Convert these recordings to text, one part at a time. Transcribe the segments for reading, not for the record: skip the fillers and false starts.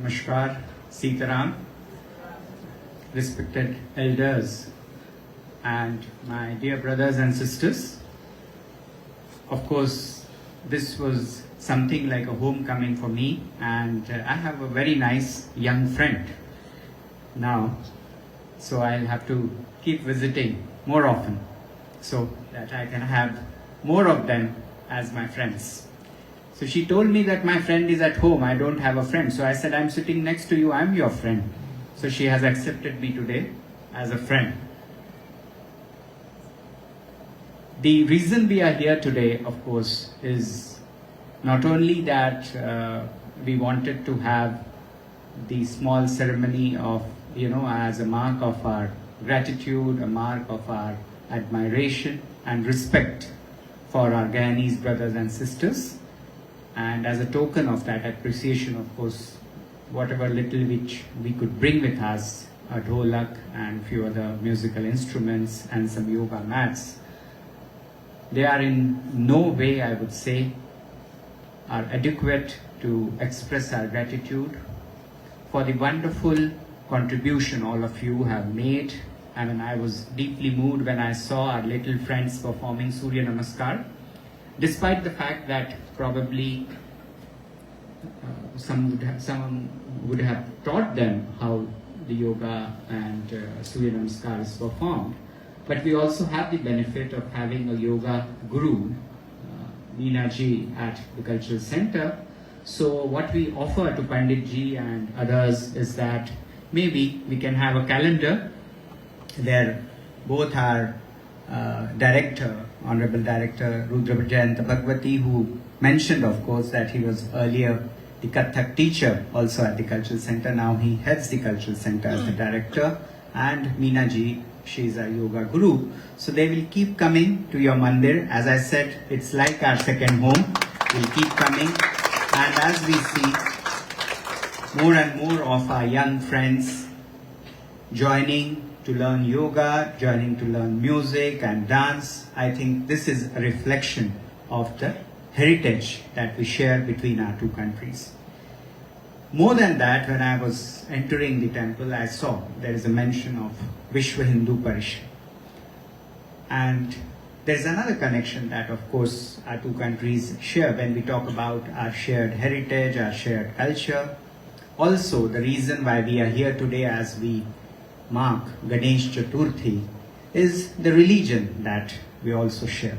Namaskar, Sitaram, respected elders, and my dear brothers and sisters. Of course, this was something like a homecoming for me, and I have a very nice young friend now, so I'll have to keep visiting more often so that I can have more of them as my friends. So she told me that my friend is at home, I don't have a friend. So I said, I'm sitting next to you, I'm your friend. So she has accepted me today as a friend. The reason we are here today, of course, is not only that we wanted to have the small ceremony of, as a mark of our gratitude, a mark of our admiration and respect for our Guyanese brothers and sisters. And as a token of that appreciation, of course, whatever little which we could bring with us, a dholak and few other musical instruments and some yoga mats, they are in no way, I would say, are adequate to express our gratitude for the wonderful contribution all of you have made. I mean, I was deeply moved when I saw our little friends performing Surya Namaskar, despite the fact that probably someone would have taught them how the yoga and Surya Namaskar is performed. But we also have the benefit of having a yoga guru, Meena ji, at the cultural center. So what we offer to Pandit ji and others is that maybe we can have a calendar where both our director, Honorable Director Rudra Jayanta Bhagwati, who mentioned, of course, that he was earlier the Kathak teacher also at the cultural center. Now he heads the cultural center as the director, and Meena ji, she is our yoga guru. So they will keep coming to your mandir. As I said, it's like our second home. We'll keep coming, and as we see more and more of our young friends joining to learn yoga, joining to learn music and dance, I think this is a reflection of the heritage that we share between our two countries. More than that, when I was entering the temple, I saw there is a mention of Vishwa Hindu Parishad. And there is another connection that, of course, our two countries share when we talk about our shared heritage, our shared culture. Also, the reason why we are here today as we mark Ganesh Chaturthi is the religion that we also share.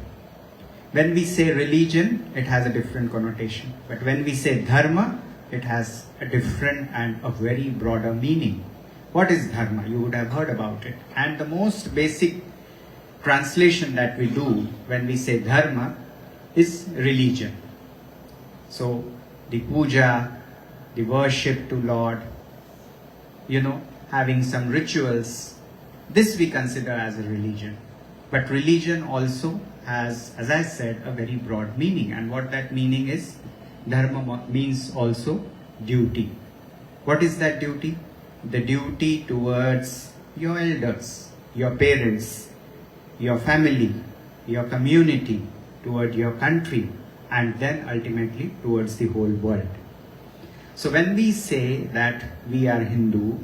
When we say religion, it has a different connotation. But when we say dharma, it has a different and a very broader meaning. What is dharma? You would have heard about it. And the most basic translation that we do when we say dharma is religion. So the puja, the worship to Lord, having some rituals, this we consider as a religion. But religion also has, as I said, a very broad meaning. And what that meaning is, dharma means also duty. What is that duty? The duty towards your elders, your parents, your family, your community, toward your country, and then ultimately towards the whole world. So when we say that we are Hindu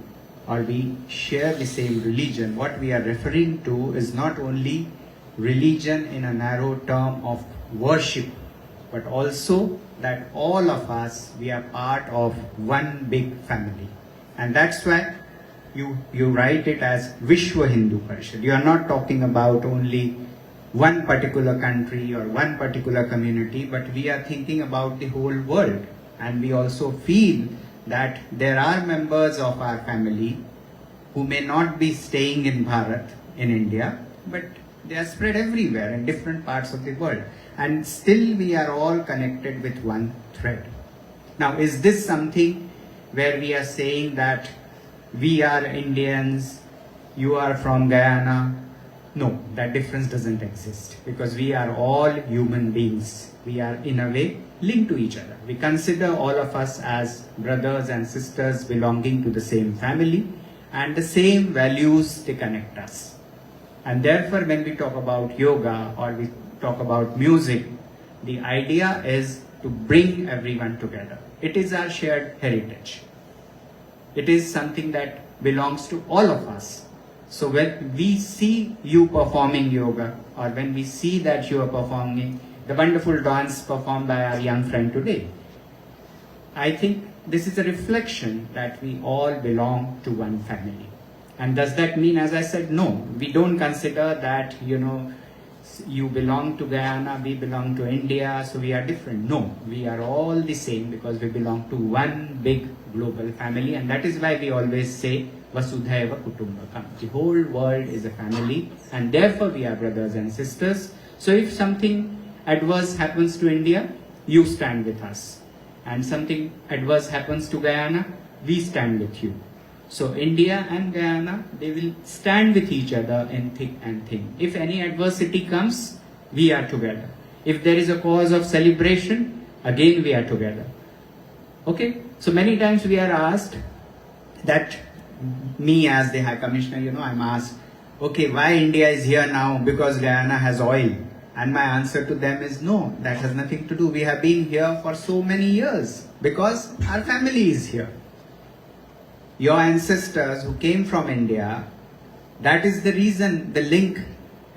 or we share the same religion, what we are referring to is not only religion in a narrow term of worship, but also that all of us, we are part of one big family. And that's why you write it as Vishwa Hindu Parishad. You are not talking about only one particular country or one particular community, but we are thinking about the whole world. And we also feel that there are members of our family who may not be staying in Bharat, in India, but they are spread everywhere in different parts of the world. And still we are all connected with one thread. Now, is this something where we are saying that we are Indians, you are from Guyana? No, that difference doesn't exist, because we are all human beings. We are in a way linked to each other. We consider all of us as brothers and sisters belonging to the same family, and the same values, they connect us. And therefore, when we talk about yoga or we talk about music, the idea is to bring everyone together. It is our shared heritage. It is something that belongs to all of us. So when we see you performing yoga, or when we see that you are performing the wonderful dance performed by our young friend today, I think this is a reflection that we all belong to one family. And does that mean, as I said, no, we don't consider that, you belong to Guyana, we belong to India, so we are different. No, we are all the same because we belong to one big global family, and that is why we always say Vasudhaiva Kutumbakam. The whole world is a family, and therefore we are brothers and sisters. So if something adverse happens to India, you stand with us. And something adverse happens to Guyana, we stand with you. So India and Guyana, they will stand with each other in thick and thin. If any adversity comes, we are together. If there is a cause of celebration, again we are together. Okay? So many times we are asked that, me as the High Commissioner, I'm asked, okay, why India is here now? Because Guyana has oil. And my answer to them is no, that has nothing to do. We have been here for so many years because our family is here. Your ancestors who came from India, that is the reason the link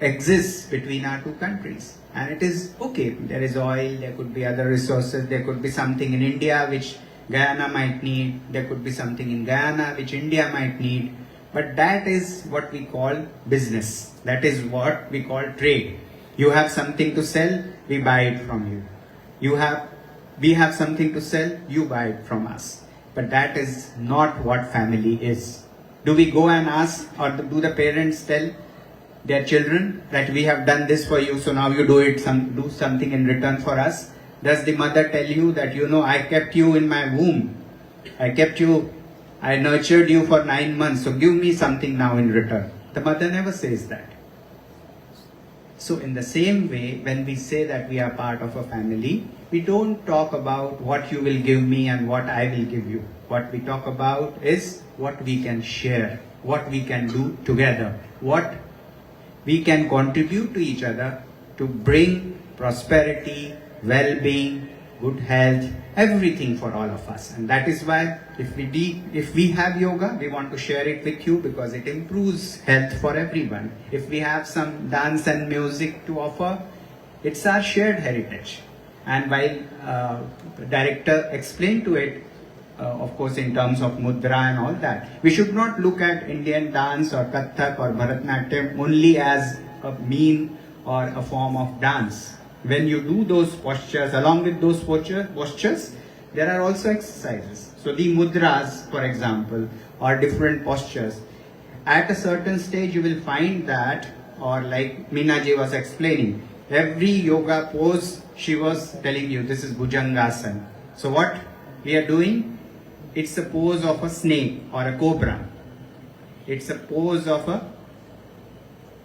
exists between our two countries. And it is okay, there is oil, there could be other resources, there could be something in India which Guyana might need, there could be something in Guyana which India might need. But that is what we call business. That is what we call trade. You have something to sell, we buy it from you. We have something to sell, you buy it from us. But that is not what family is. Do we go and ask, or do the parents tell their children that we have done this for you, so now you do something in return for us? Does the mother tell you that, I kept you in my womb, I nurtured you for 9 months, so give me something now in return? The mother never says that. So in the same way, when we say that we are part of a family, we don't talk about what you will give me and what I will give you. What we talk about is what we can share, what we can do together, what we can contribute to each other to bring prosperity, well-being, good health, everything for all of us. And that is why if we have yoga, we want to share it with you because it improves health for everyone. If we have some dance and music to offer, it's our shared heritage. And while director explained to it, of course in terms of mudra and all that, we should not look at Indian dance or Kathak or Bharatanatyam only as a mean or a form of dance. When you do those postures, along with those postures, there are also exercises. So the mudras, for example, or different postures, at a certain stage you will find that, or like Meenaji was explaining, every yoga pose she was telling you, this is Bhujangasana. So what we are doing, it's a pose of a snake or a cobra. It's a pose of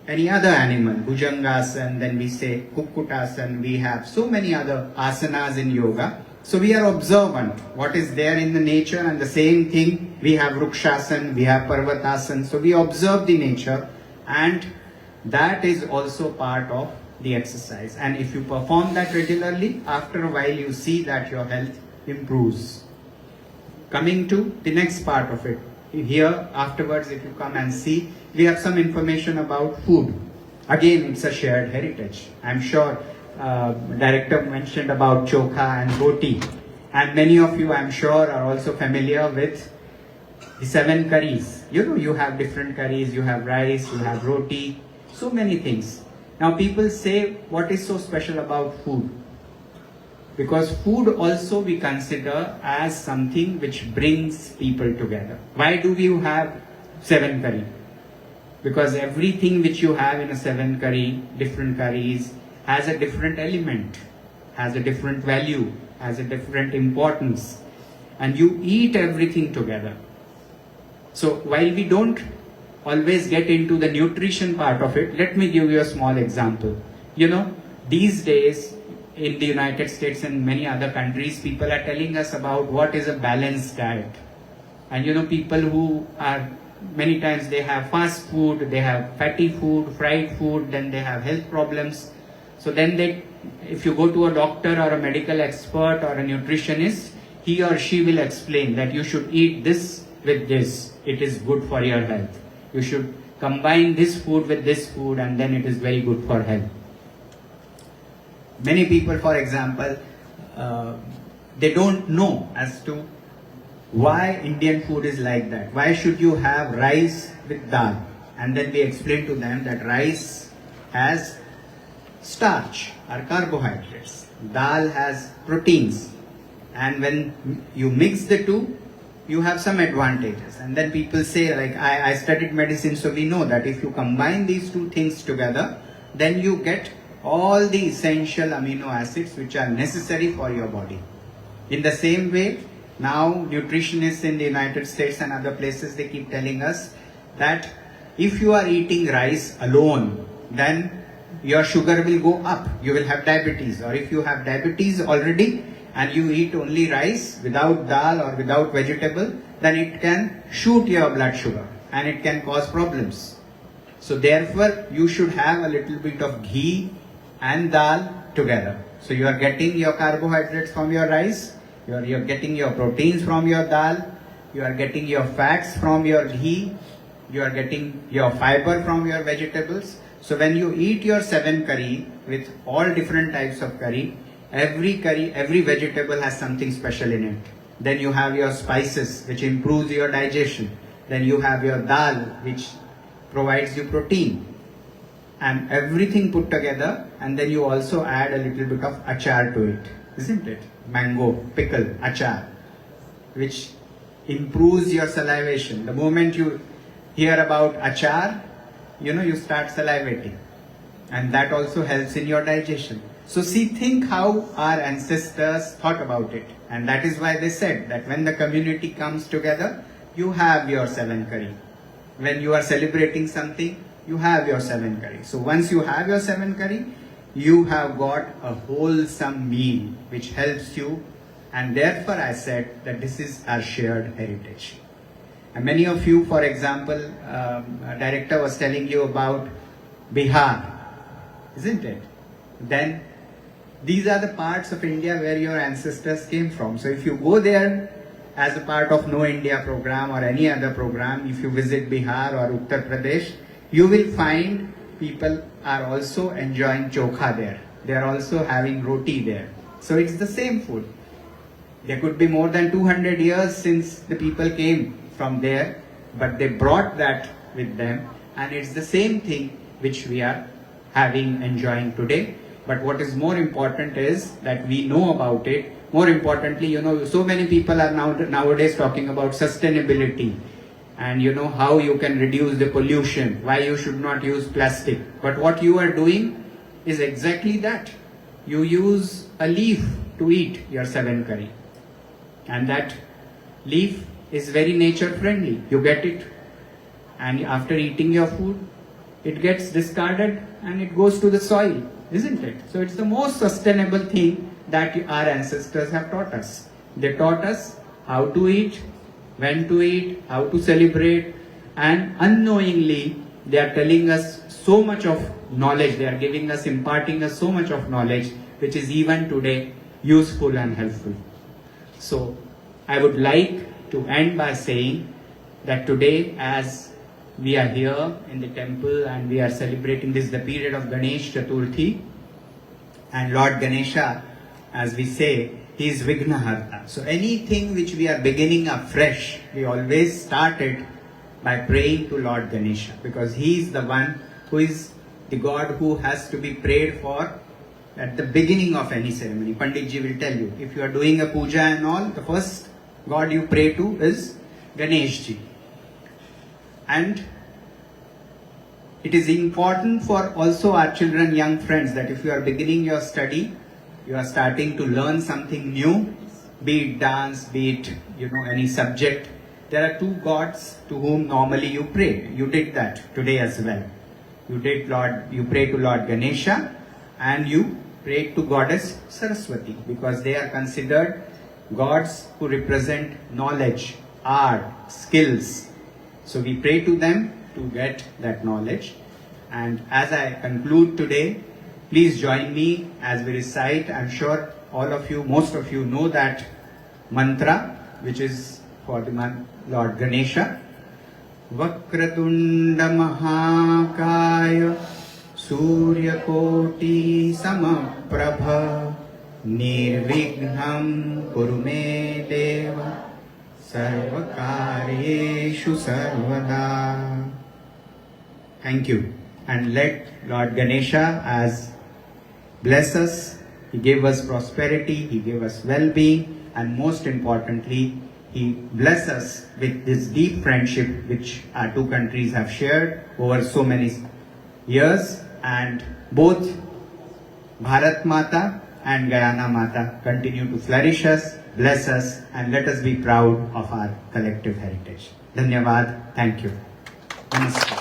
any other animal, Bhujangasana, then we say Kukkutasana, we have so many other asanas in yoga. So we are observant, what is there in the nature, and the same thing, we have Rukshasana, we have Parvatasana, so we observe the nature, and that is also part of the exercise. And if you perform that regularly, after a while you see that your health improves. Coming to the next part of it, here afterwards if you come and see, we have some information about food. Again, it's a shared heritage. I'm sure director mentioned about chokha and roti, and many of you I'm sure are also familiar with the 7 curries. You have different curries, you have rice, you have roti, so many things. Now people say, what is so special about food? Because food also we consider as something which brings people together. Why do you have 7 curry? Because everything which you have in a 7 curry, different curries, has a different element, has a different value, has a different importance. And you eat everything together. So while we don't always get into the nutrition part of it, let me give you a small example. These days in the United States and many other countries, people are telling us about what is a balanced diet. And people who are, many times they have fast food, they have fatty food, fried food, then they have health problems. So then if you go to a doctor or a medical expert or a nutritionist, he or she will explain that you should eat this with this, it is good for your health. You should combine this food with this food, and then it is very good for health. Many people, for example, they don't know as to why Indian food is like that. Why should you have rice with dal? And then we explain to them that rice has starch or carbohydrates. Dal has proteins. And when you mix the two, you have some advantages. And then people say, like, I studied medicine, so we know that if you combine these two things together, then you get all the essential amino acids which are necessary for your body. In the same way, now nutritionists in the United States and other places, they keep telling us that if you are eating rice alone, then your sugar will go up. You will have diabetes. Or if you have diabetes already and you eat only rice without dal or without vegetable, then it can shoot your blood sugar and it can cause problems. So therefore, you should have a little bit of ghee and dal together. So you are getting your carbohydrates from your rice, you are getting your proteins from your dal, you are getting your fats from your ghee, you are getting your fiber from your vegetables. So when you eat your 7 curry with all different types of curry, every vegetable has something special in it. Then you have your spices, which improves your digestion. Then you have your dal, which provides you protein. And everything put together, and then you also add a little bit of achar to it, isn't it? Mango, pickle, achar, which improves your salivation. The moment you hear about achar, you start salivating. And that also helps in your digestion. So think how our ancestors thought about it. And that is why they said that when the community comes together, you have your 7 curry. When you are celebrating something, you have your 7 curry. So once you have your 7 curry, you have got a wholesome meal which helps you. And therefore I said that this is our shared heritage. And many of you, for example, a director was telling you about Bihar, isn't it? Then these are the parts of India where your ancestors came from. So if you go there as a part of No India program or any other program, if you visit Bihar or Uttar Pradesh, you will find people are also enjoying chokha there. They are also having roti there. So it's the same food. There could be more than 200 years since the people came from there, but they brought that with them, and it's the same thing which we are enjoying today. But what is more important is that we know about it. More importantly, so many people are nowadays talking about sustainability and how you can reduce the pollution, why you should not use plastic. But what you are doing is exactly that. You use a leaf to eat your 7 curry, and that leaf is very nature friendly. You get it, and after eating your food, it gets discarded and it goes to the soil, isn't it? So it's the most sustainable thing that our ancestors have taught us. They taught us how to eat, when to eat, how to celebrate, and unknowingly they are telling us so much of knowledge. They are imparting us so much of knowledge which is even today useful and helpful. So I would like to end by saying that today, as we are here in the temple and we are celebrating the period of Ganesh Chaturthi, and Lord Ganesha, as we say, he is Vignaharta. So anything which we are beginning afresh, we always start it by praying to Lord Ganesha, because he is the one who is the God who has to be prayed for at the beginning of any ceremony. Pandit ji will tell you, if you are doing a puja and all, the first God you pray to is Ganesh ji. And it is important for also our children, young friends, that if you are beginning your study, you are starting to learn something new, be it dance, be it any subject, there are 2 gods to whom normally you pray. You did that today as well. You pray to Lord Ganesha, and you pray to Goddess Saraswati, because they are considered gods who represent knowledge, art, skills. So we pray to them to get that knowledge. And as I conclude today, please join me as we recite. I'm sure all of you, most of you know that mantra, which is for the Lord Ganesha. Vakratunda Mahakaya Suryakoti Samaprabha Nirvigham Kurume Deva Sarvakaryeshu Sarvada. Thank you. And let Lord Ganesha as bless us. He gave us prosperity, He gave us well-being, and most importantly, He bless us with this deep friendship which our two countries have shared over so many years, and both Bharat Mata and Guyana Mata continue to flourish us, bless us, and let us be proud of our collective heritage. Dhanyavad. Thank you. Namaskar.